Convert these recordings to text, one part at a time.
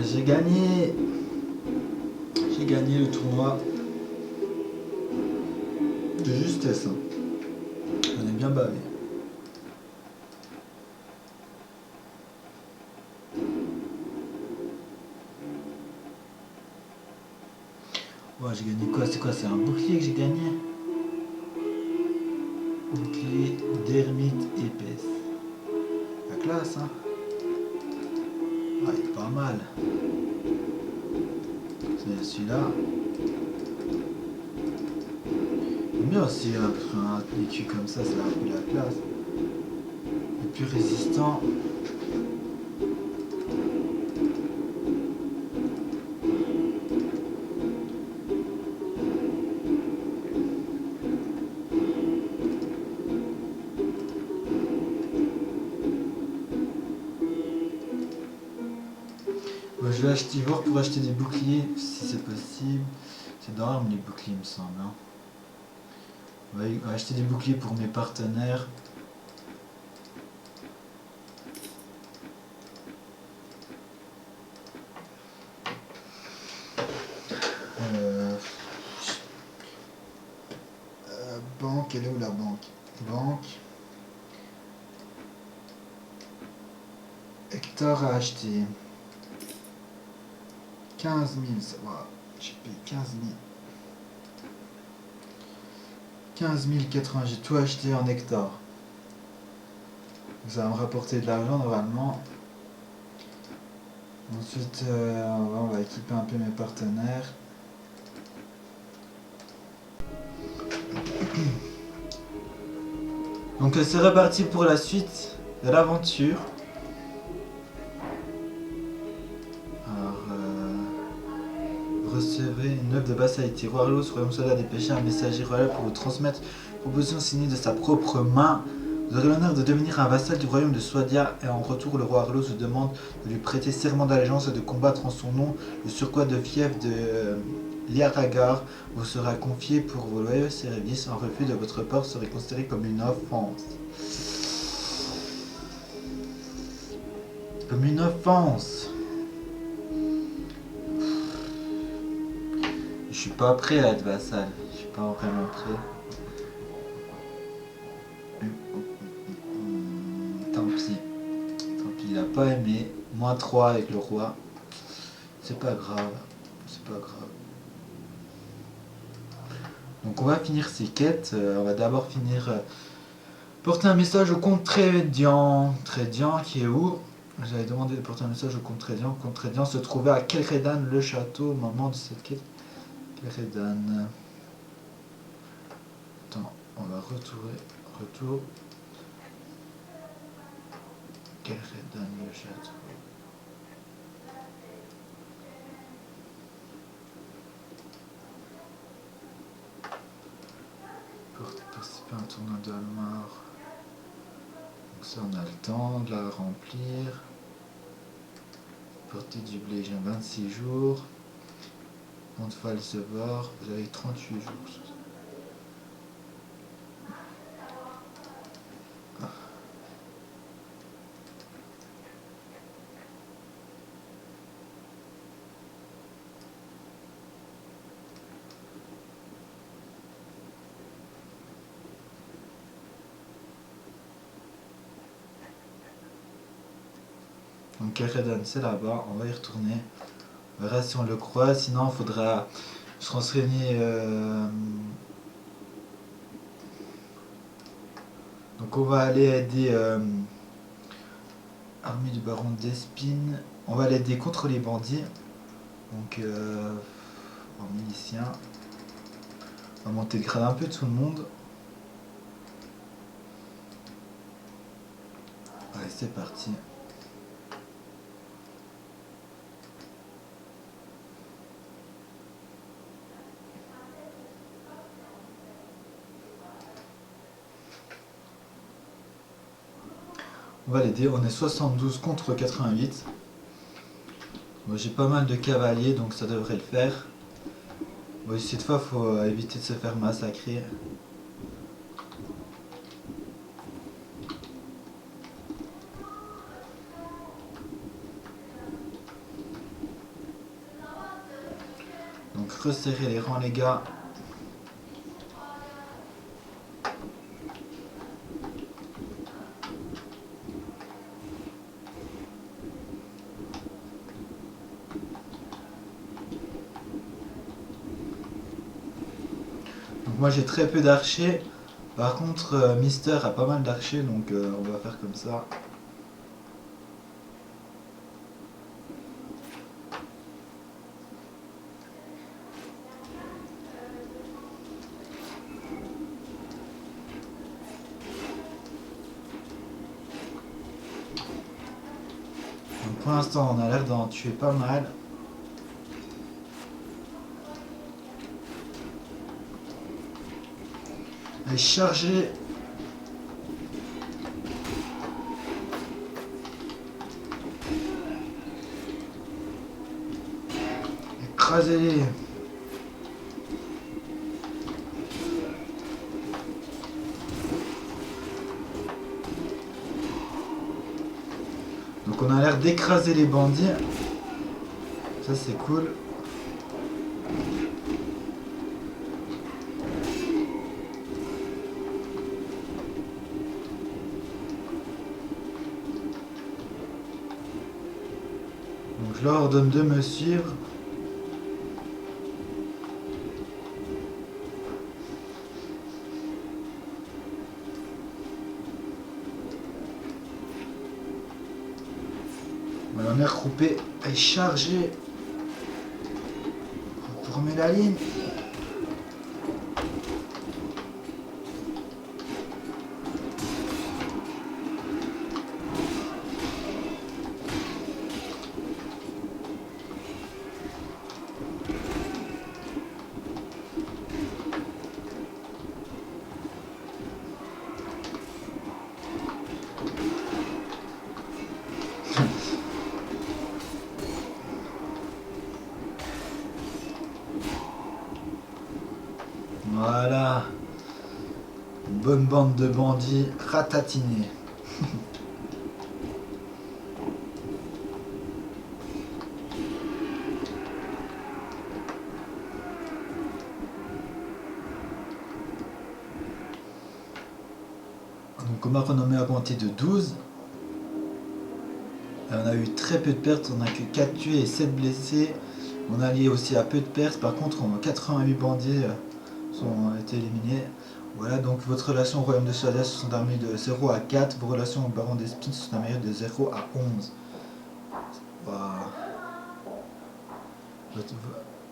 J'ai gagné. J'ai gagné le tournoi. De justesse. Hein. On est bien bavé. Ouais, j'ai gagné quoi? C'est quoi? C'est un bouclier que j'ai gagné? Bouclier d'ermite épaisse. La classe, hein? Ouais, il est pas mal. C'est celui-là. J'aime bien aussi un écu comme ça, c'est la classe. Le plus résistant. Moi, je vais acheter, voir pour acheter des boucliers, si c'est possible. C'est dans l'arme les boucliers, il me semble. Hein. On va acheter des boucliers pour mes partenaires. Banque, elle est où la banque? Banque. Hector a acheté 15 000, ça va. J'ai payé 15 000. 15 080, j'ai tout acheté en hectares. Ça va me rapporter de l'argent normalement. Ensuite, on va équiper un peu mes partenaires. Donc c'est reparti pour la suite de l'aventure. Alors, vous recevrez une œuvre de Bassaïti. Royaulos, royaume soldat dépêché, un messager royal pour vous transmettre une proposition signée de sa propre main. Vous aurez l'honneur de devenir un vassal du royaume de Swadia et en retour le roi Arlos vous demande de lui prêter serment d'allégeance et de combattre en son nom. Le surcroît de fief de Liaragar vous sera confié pour vos loyaux services. Un refus de votre part serait considéré comme une offense. Comme une offense. Je suis pas prêt à être vassal. Je suis pas vraiment prêt. Tant pis. Tant pis, il a pas aimé. -3 avec le roi. C'est pas grave. C'est pas grave. Donc on va finir ces quêtes. On va d'abord finir... porter un message au comte Trédian. Trédian qui est où? J'avais demandé de porter un message au comte Trédian. Le comte Trédian se trouvait à Kelredan, le château, au moment de cette quête. Kelredan. Attends, on va retourner. Retour. Kelredan, le château. Participer à un tournoi d'Almar. Donc ça on a le temps de la remplir. Portée du blé, j'ai 26 jours. Montfal se bord, vous avez 38 jours. Donc Kelredan c'est là-bas, on va y retourner. On verra si on le croit, sinon il faudra se renseigner. Donc on va aller aider armée du baron d'Espine. On va l'aider contre les bandits. Donc en milicien. On va monter le grade un peu de tout le monde. Allez, c'est parti. On va l'aider, on est 72 contre 88. Bon, j'ai pas mal de cavaliers donc ça devrait le faire. Bon, cette fois il faut éviter de se faire massacrer. resserrer les rangs les gars. Donc moi j'ai très peu d'archers. Par contre Mister a pas mal d'archers, donc on va faire comme ça. Donc pour l'instant on a l'air d'en tuer pas mal. Allez, chargez. Écrasez-les. Donc on a l'air d'écraser les bandits. Ça c'est cool. Donc je leur ordonne de me suivre. Voilà, on est regroupé. Allez, charger. Former la ligne. Voilà. Une bonne bande de bandits ratatinés. Donc on a renommé à augmenté de 12. Et on a eu très peu de pertes, on n'a que 4 tués et 7 blessés. On a lié aussi à peu de pertes, par contre 88 bandits ont été éliminés. Voilà, donc votre relation au royaume de Shadia se sont améliorées de 0 à 4, vos relations au baron d'Espine se sont améliorées de 0 à 11. Wow.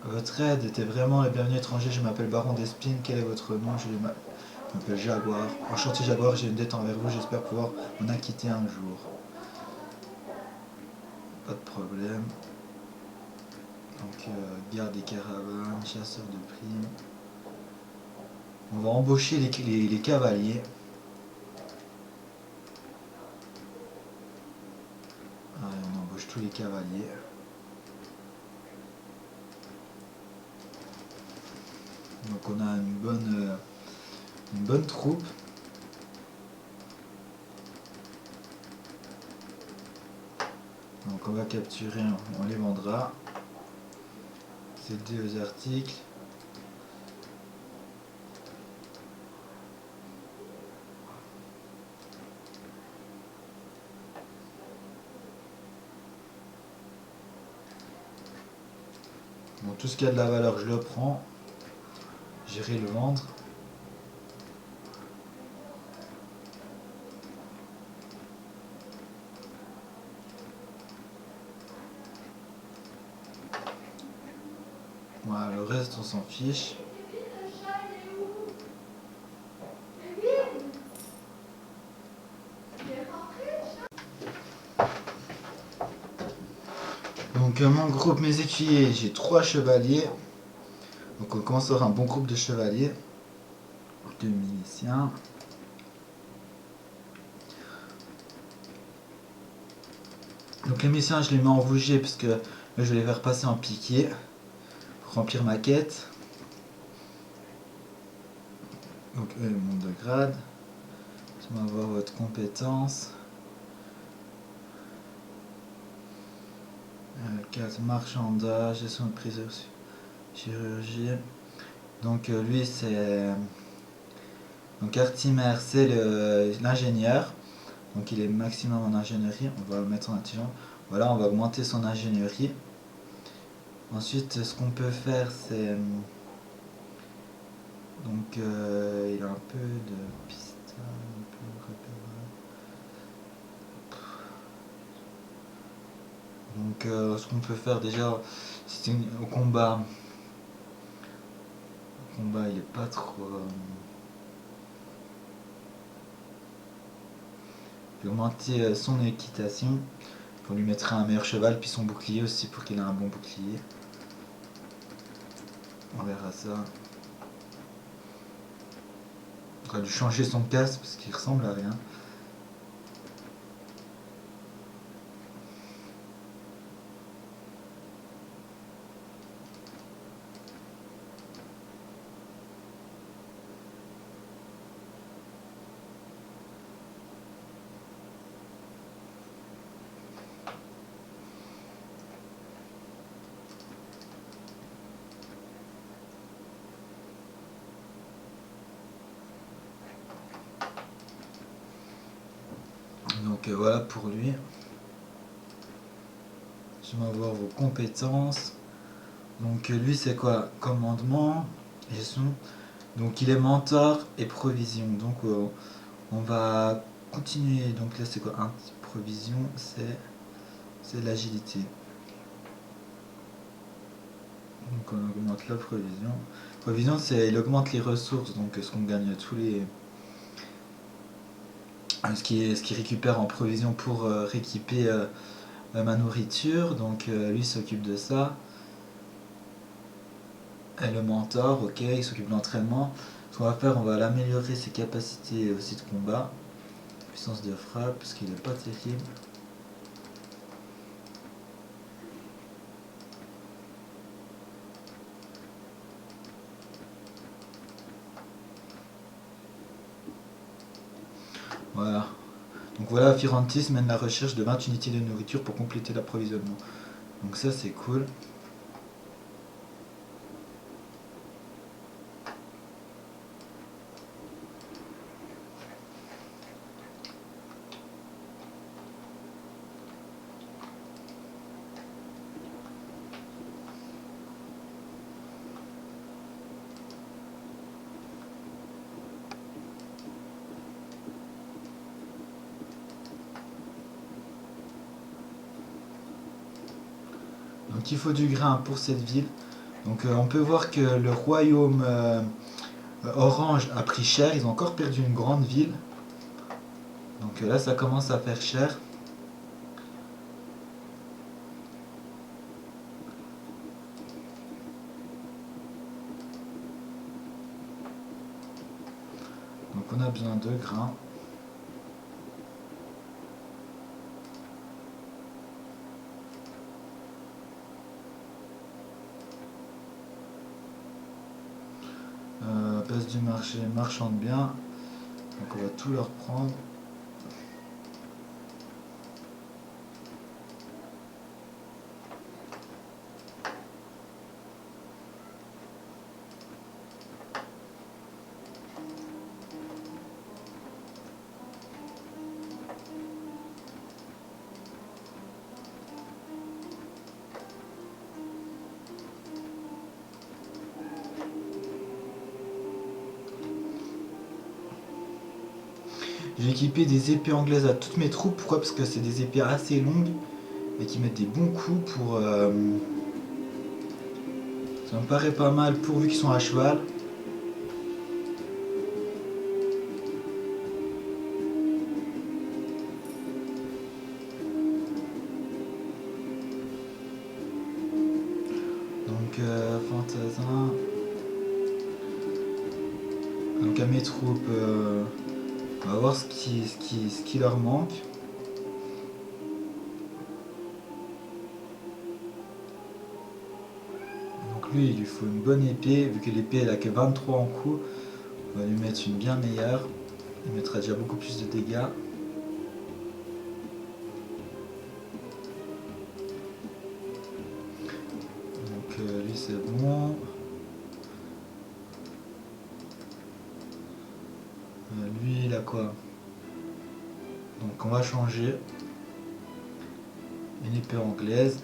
Votre aide était vraiment la bienvenue étranger, je m'appelle Baron d'Espine, quel est votre nom? Je m'appelle Jaguar. Enchanté Jaguar, j'ai une dette envers vous, j'espère pouvoir m'en acquitter un jour. Pas de problème. Donc garde des caravanes, chasseur de primes. On va embaucher les cavaliers. Allez, on embauche tous les cavaliers. Donc on a une bonne troupe. Donc on va capturer, on les vendra. C'est 2 articles. Bon, tout ce qui a de la valeur, je le prends. J'irai le vendre. Voilà, le reste, on s'en fiche. Donc mon groupe, mes écuyers, j'ai 3 chevaliers. Donc on commence à avoir un bon groupe de chevaliers. 2 miliciens. Donc les miliciens, je les mets en rouget parce que là, je vais les faire passer en piquier pour remplir ma quête. Donc eux, ils montent de grade. On va voir votre compétence. 4 marchandages, gestion de prise. chirurgie. Donc lui c'est... Donc Artimer c'est l'ingénieur. Donc il est maximum en ingénierie. On va le mettre en intelligence. Voilà, on va augmenter son ingénierie. Ensuite ce qu'on peut faire c'est... Donc il a un peu de pistol, un peu de repérage. Donc ce qu'on peut faire déjà, c'est au combat. Le combat il est pas trop... Puis augmenter son équitation. On lui mettra un meilleur cheval, puis son bouclier aussi pour qu'il ait un bon bouclier. On verra ça. On va lui changer son casque parce qu'il ressemble à rien. Donc voilà pour lui. Je vais voir vos compétences. Donc lui c'est quoi? Commandement, gestion. Donc il est mentor et provision. Donc on va continuer. Donc là c'est quoi? Provision c'est l'agilité. Donc on augmente la provision. Provision c'est il augmente les ressources. Donc ce qu'on gagne tous les... Ce qui récupère en provision pour rééquiper ma nourriture. Donc lui s'occupe de ça. Et le mentor, ok, il s'occupe de l'entraînement. Ce qu'on va faire, on va l'améliorer ses capacités aussi de combat. Puissance de frappe, parce qu'il n'est pas terrible. Voilà. Donc voilà, Firantis mène la recherche de 20 unités de nourriture pour compléter l'approvisionnement. Donc ça c'est cool. Donc il faut du grain pour cette ville. Donc on peut voir que le royaume orange a pris cher. Ils ont encore perdu une grande ville. Donc là ça commence à faire cher. Donc on a besoin de grains. Base du marché marchande bien. Donc on va tout leur prendre. J'ai équipé des épées anglaises à toutes mes troupes. Pourquoi? Parce que c'est des épées assez longues et qui mettent des bons coups pour... Ça me paraît pas mal pourvu qu'ils sont à cheval. Donc fantasin. Donc à mes troupes, on va voir ce qui leur manque. Donc lui, il lui faut une bonne épée. Vu que l'épée elle a que 23 en coup, on va lui mettre une bien meilleure. Il mettra déjà beaucoup plus de dégâts. Donc lui c'est bon. Lui il a quoi? Donc on va changer. Une épée anglaise.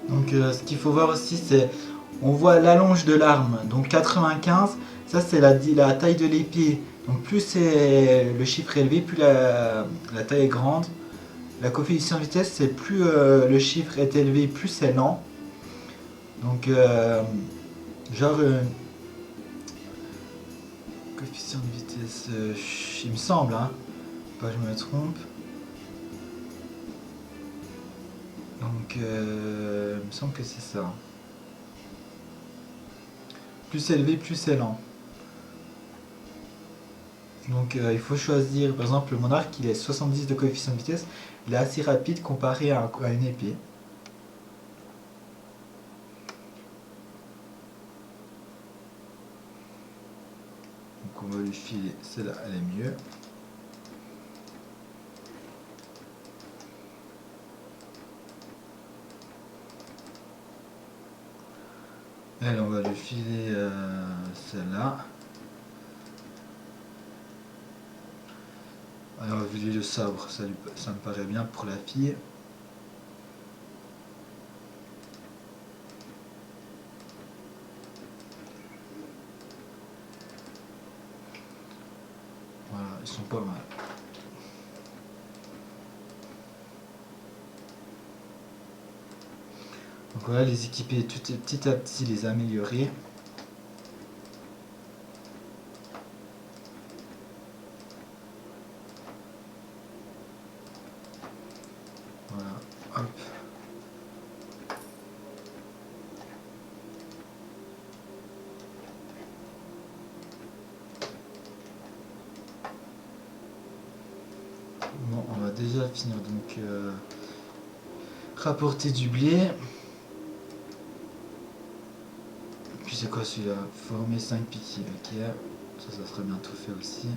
Donc ce qu'il faut voir aussi, c'est on voit l'allonge de l'arme, donc 95, ça c'est la taille de l'épée. Donc plus c'est le chiffre élevé, plus la taille est grande. La coefficient de vitesse, c'est plus le chiffre est élevé, plus c'est lent. Donc genre coefficient de vitesse, il me semble, hein, pas que je me trompe. Donc il me semble que c'est ça. Plus c'est élevé, plus c'est lent. Donc il faut choisir, par exemple le monarque il est 70 de coefficient de vitesse, il est assez rapide comparé à une épée. Donc on va lui filer, celle-là elle est mieux. Elle on va lui filer celle-là. Alors on va filer le sabre, ça me paraît bien pour la fille. Voilà, ils sont pas mal. Donc voilà, les équiper petit à petit, les améliorer. Voilà, hop. Bon, on va déjà finir donc rapporter du blé. Puis c'est quoi celui-là? Former 5 piquets, ok. Ça serait bientôt fait aussi.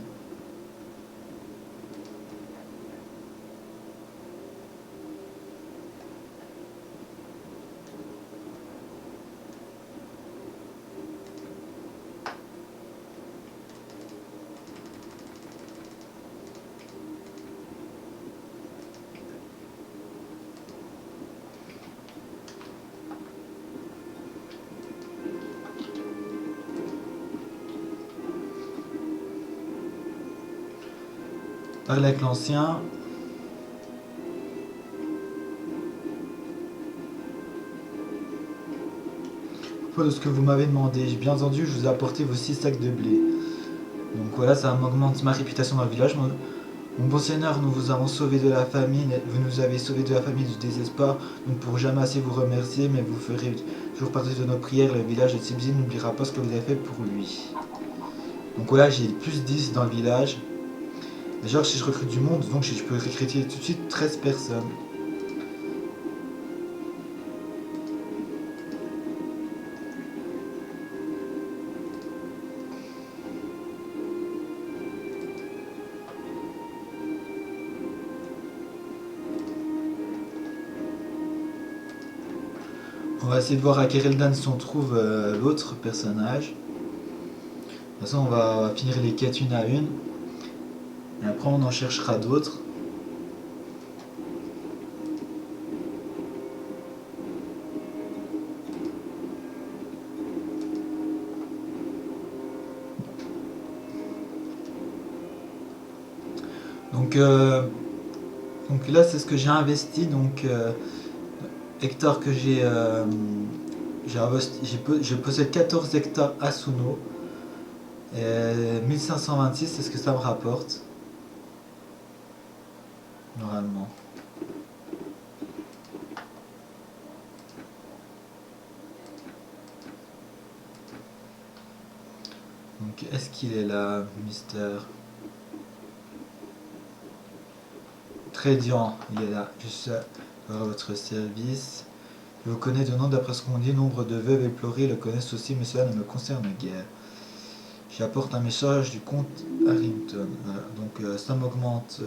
Parler avec l'ancien. De ce que vous m'avez demandé, j'ai bien entendu, je vous ai apporté vos 6 sacs de blé. Donc voilà, ça m'augmente ma réputation dans le village. Mon bon seigneur, nous vous avons sauvé de la famine, vous nous avez sauvé de la famine et du désespoir. Nous ne pourrons jamais assez vous remercier, mais vous ferez toujours partie de nos prières. Le village de Tsibzi n'oubliera pas ce que vous avez fait pour lui. Donc voilà, j'ai plus 10 dans le village. Genre si je recrute du monde, donc je peux recruter tout de suite 13 personnes. On va essayer de voir à Kereldan si on trouve l'autre personnage. De toute façon, on va finir les quêtes une à une. Et après, on en cherchera d'autres. Donc là c'est ce que j'ai investi. Hectares que je possède 14 hectares à Suno. Et 1526 c'est ce que ça me rapporte. Normalement. Donc est-ce qu'il est là, Mister Trédian, il est là. Je suis à votre service. Je vous connais de nom, d'après ce qu'on dit, nombre de veuves éplorées le connaissent aussi, mais cela ne me concerne guère. J'apporte un message du comte Harrington. Voilà. Donc ça m'augmente.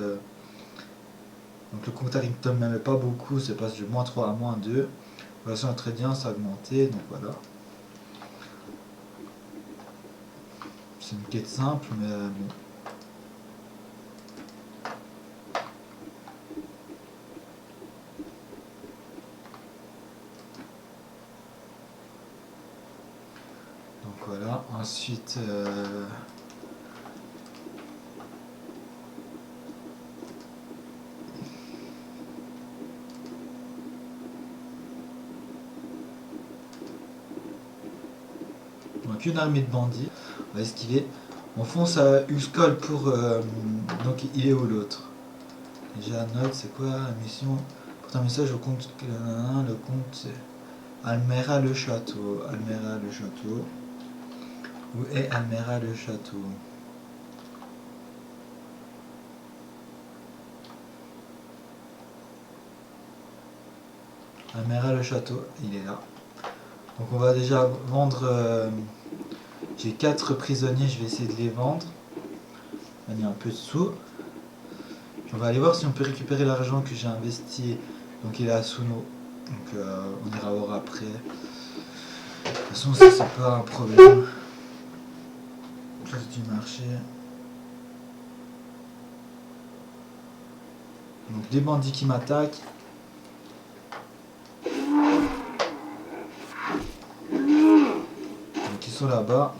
Donc le comte Harrington ne m'aimait pas beaucoup, c'est passé de -3 à -2. Relation très bien, ça a augmenté, donc voilà. C'est une quête simple, mais bon. Donc voilà, ensuite... Donc une armée de bandits, on va esquiver. On fonce à Uskol pour... donc il est où l'autre? Déjà note, c'est quoi la mission? Pour un message au comte... Le comte c'est... Almera le château. Almera le château. Où est Almera le château? Almera le château, il est là. Donc on va déjà vendre... j'ai 4 prisonniers, je vais essayer de les vendre. Gagner un peu de sous. Puis on va aller voir si on peut récupérer l'argent que j'ai investi. Donc il est à Suno. Donc on ira voir après. De toute façon ça c'est pas un problème. Place du marché. Donc des bandits qui m'attaquent. Donc ils sont là-bas.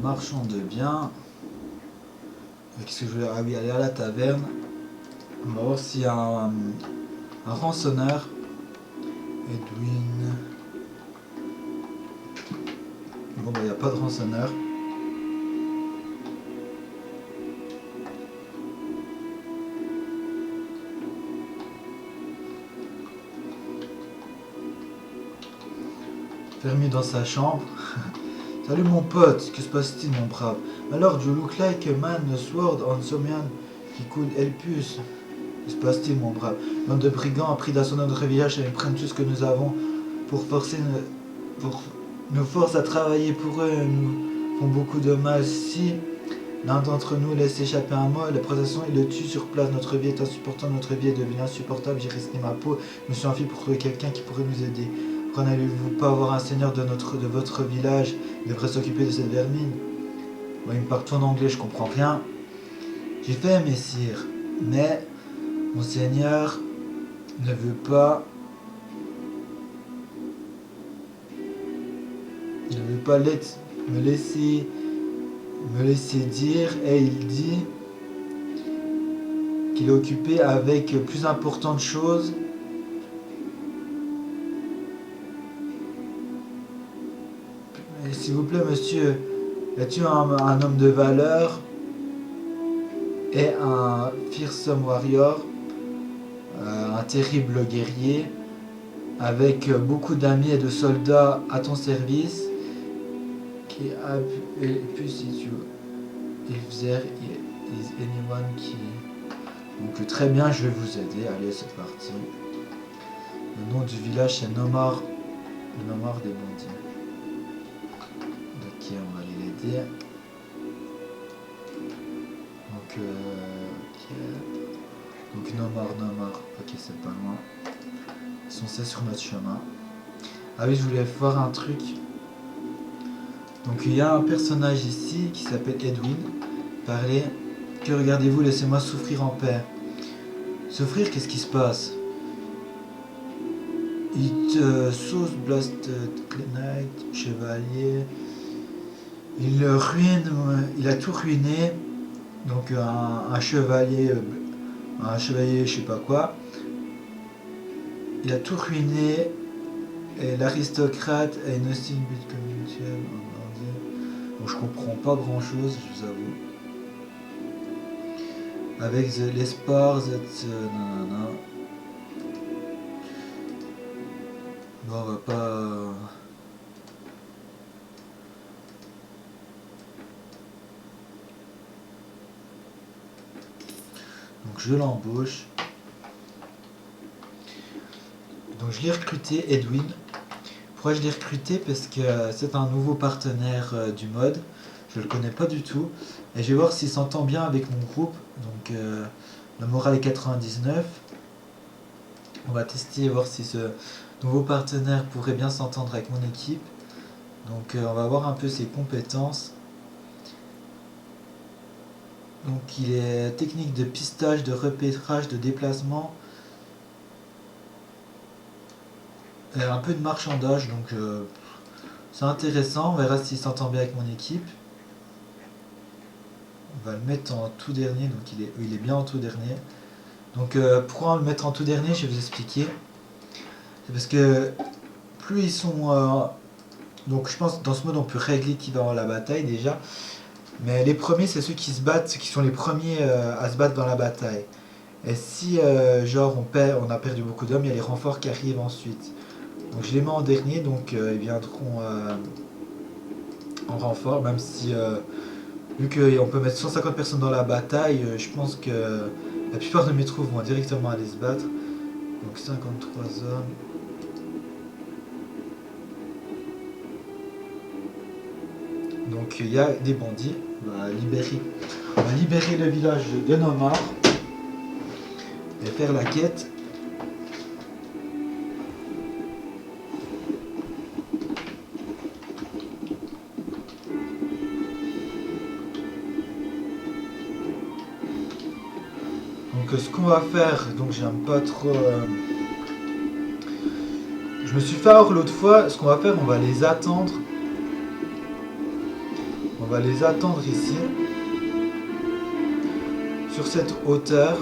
Marchand de biens. Qu'est-ce que je voulais... Ah oui, aller à la taverne. On va voir s'il y a un rançonneur. Edwin. Bon bah il n'y a pas de rançonneur. Fermé dans sa chambre. Salut mon pote, que se passe-t-il mon brave? Alors, you look like a man, a sword on someone qui could help us. Que se passe-t-il mon brave? Bande de brigands a pris d'assaut notre village et ils prennent tout ce que nous avons pour nous force à travailler pour eux, nous font beaucoup de mal. Si l'un d'entre nous laisse échapper un mot, la protection il le tue sur place. Notre vie est insupportable, notre vie est devenue insupportable. J'ai risqué ma peau, je me suis enfui pour trouver quelqu'un qui pourrait nous aider. N'allez-vous pas avoir un seigneur de votre village? Il devrait s'occuper de cette vermine. Bon, il me parle tout en anglais, je comprends rien. J'ai fait, messire, mais mon seigneur ne veut pas me laisser dire, et il dit qu'il est occupé avec plus importantes choses. S'il vous plaît, monsieur, es-tu un homme de valeur et un fearsome warrior, un terrible guerrier, avec beaucoup d'amis et de soldats à ton service, qui a pu si tu if there is anyone qui... Donc très bien, je vais vous aider, allez c'est parti. Le nom du village c'est Nomar, le Nomar des bandits. Ok, on va aller l'aider. Donc, okay. Donc No more, no more. Ok, c'est pas loin. Ils sont sur notre chemin. Ah oui, je voulais voir un truc. Donc il y a un personnage ici qui s'appelle Edwin. Parler. Que regardez-vous, laissez-moi souffrir en paix. Souffrir, qu'est-ce qui se passe? It sauce blasted knight, chevalier. Il ruine, il a tout ruiné. Donc un chevalier, je sais pas quoi. Il a tout ruiné. Et l'aristocrate a une hostile but commutuelle. Donc je comprends pas grand chose, je vous avoue. Avec les sports, nanana. Bon, on va pas. Donc je l'embauche. Donc je l'ai recruté, Edwin. Pourquoi je l'ai recruté? Parce que c'est un nouveau partenaire du mode. Je le connais pas du tout. Et je vais voir s'il s'entend bien avec mon groupe. Donc le moral est 99. On va tester et voir si ce nouveau partenaire pourrait bien s'entendre avec mon équipe. Donc on va voir un peu ses compétences. Donc il est technique de pistage, de repérage, de déplacement. Et un peu de marchandage, donc c'est intéressant. On verra s'il s'entend bien avec mon équipe. On va le mettre en tout dernier, donc il est bien en tout dernier. Donc pourquoi le mettre en tout dernier, je vais vous expliquer. C'est parce que plus ils sont... donc je pense que dans ce mode on peut régler qui va avoir la bataille déjà. Mais les premiers c'est ceux qui se battent, ceux qui sont les premiers à se battre dans la bataille. Et si genre on a perdu beaucoup d'hommes, il y a les renforts qui arrivent ensuite. Donc je les mets en dernier, donc ils viendront en renfort, même si vu qu'on peut mettre 150 personnes dans la bataille, je pense que la plupart de mes troupes vont directement aller se battre. Donc 53 hommes. Donc il y a des bandits. On va libérer le village de Nomar et faire la quête. Donc ce qu'on va faire, donc j'aime pas trop... Je me suis fait avoir l'autre fois, ce qu'on va faire, on va les attendre. On va les attendre ici, sur cette hauteur.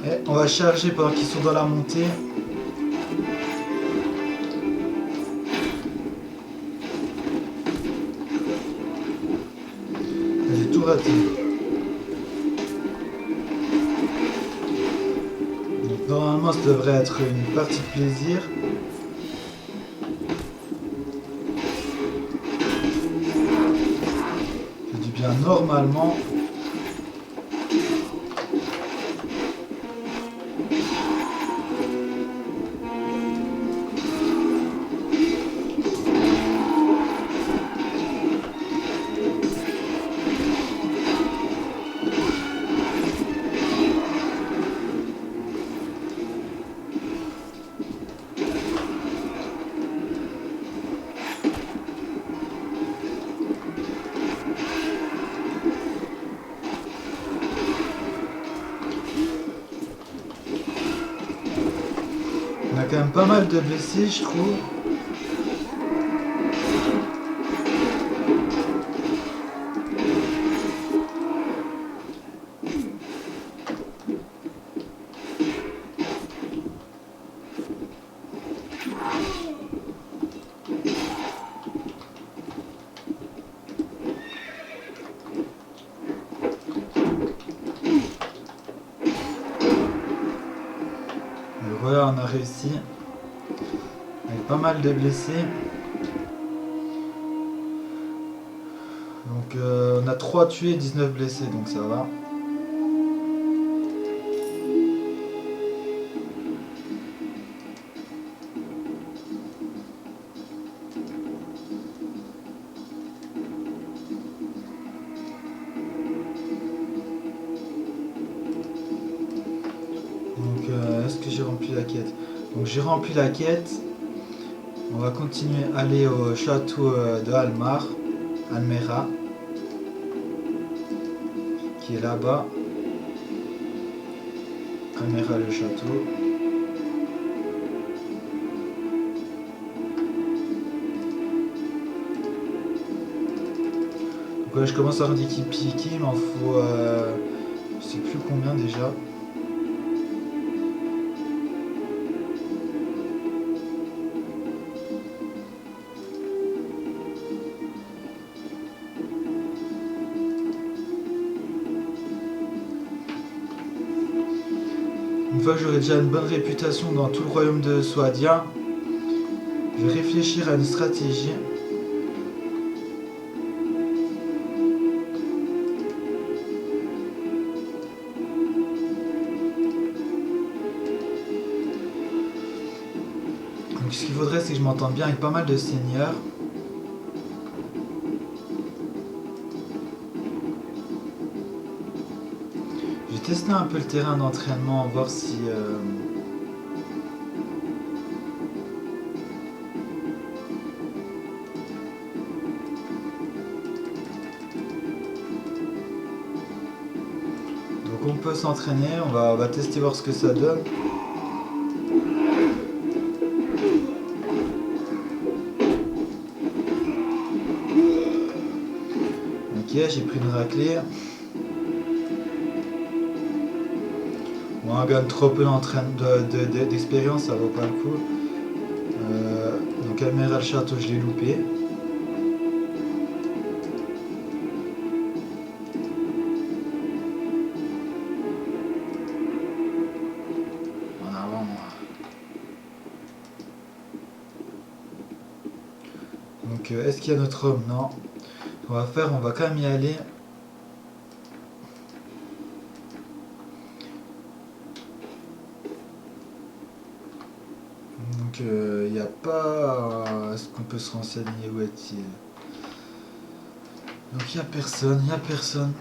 Et on va charger pendant qu'ils sont dans la montée. J'ai tout raté. Donc, normalement, ça devrait être une partie de plaisir. Je dis bien normalement. On a quand même pas mal de blessés, je trouve. réussi. Avec pas mal de blessés. Donc on a 3 tués et 19 blessés, donc ça va. Donc est-ce que j'ai rempli la quête? Donc j'ai rempli la quête. On va continuer à aller au château de Almera, qui est là-bas. Almera le château. Donc ouais, je commence à avoir des équipiers, il m'en faut je sais plus combien déjà. Une fois que j'aurai déjà une bonne réputation dans tout le royaume de Swadia, je vais réfléchir à une stratégie. Donc ce qu'il faudrait, c'est que je m'entende bien avec pas mal de seigneurs. Je vais tester un peu le terrain d'entraînement, voir si... Donc on peut s'entraîner, on va tester voir ce que ça donne. Ok, j'ai pris une raclée. Bon, on gagne trop peu d'expérience, ça vaut pas le coup. Donc Almera le château, je l'ai loupé. En avant, moi. Donc est-ce qu'il y a notre homme? Non. On va faire, on va quand même y aller. Donc il n'y a pas... Est-ce qu'on peut se renseigner? Où est-il? Donc il n'y a personne, il n'y a personne.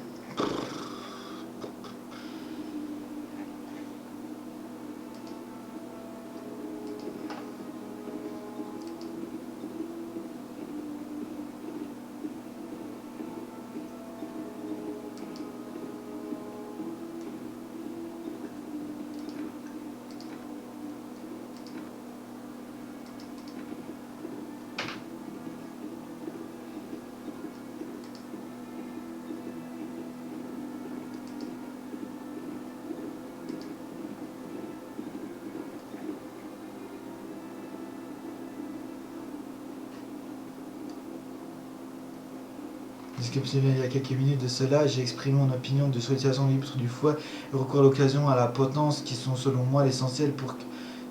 Il y a quelques minutes de cela, j'ai exprimé mon opinion de sollicitation libre du foie et recours à l'occasion à la potence qui sont selon moi l'essentiel pour que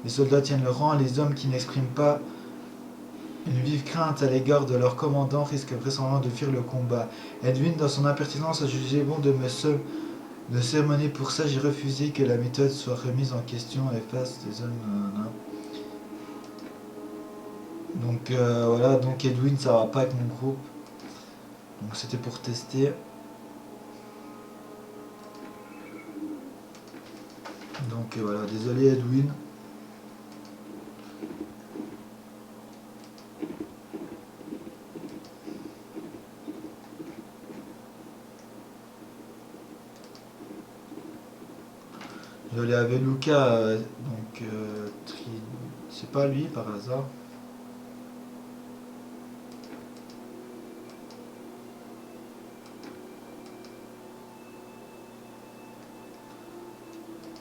les soldats tiennent le rang. Les hommes qui n'expriment pas une vive crainte à l'égard de leur commandant risquent vraisemblablement de fuir le combat. Edwin, dans son impertinence, a jugé bon de me sermonner pour ça. J'ai refusé que la méthode soit remise en question et face des hommes. Donc voilà, donc Edwin, ça va pas avec mon groupe. Donc c'était pour tester. Donc voilà, désolé Edwin. Je vais aller avec Luca, donc c'est pas lui par hasard.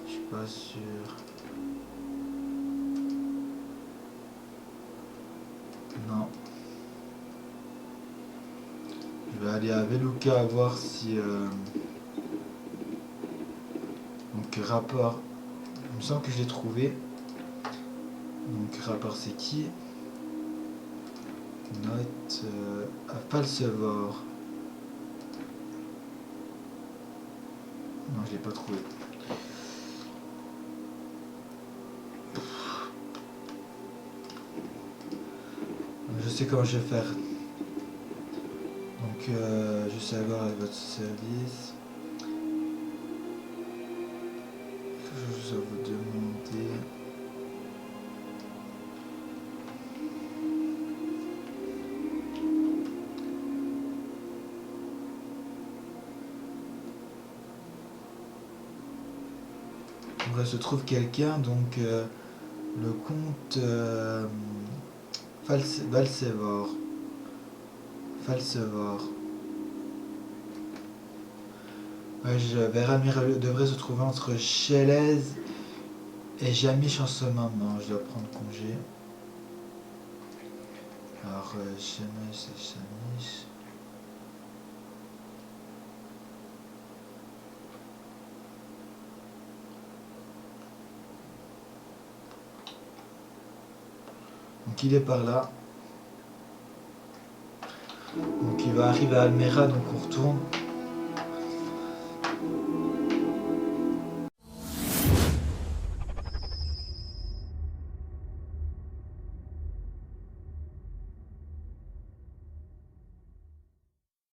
Je suis pas sûr. Non. Je vais aller à Veluca voir si... Donc rapport... Il me semble que je l'ai trouvé. Donc rapport c'est qui? Note à Falsevor. Non, je l'ai pas trouvé. Je sais comment je vais faire. Donc je sais avoir avec votre service. Je vais vous demander. Il se trouve quelqu'un, donc le comte Falsevor. Ouais, Veramir devrait se trouver entre Chelez et Jamiche en ce moment. Je dois prendre congé. Alors, Jamiche et Jamiche. Donc il est par là. Donc il va arriver à Almera, donc on retourne.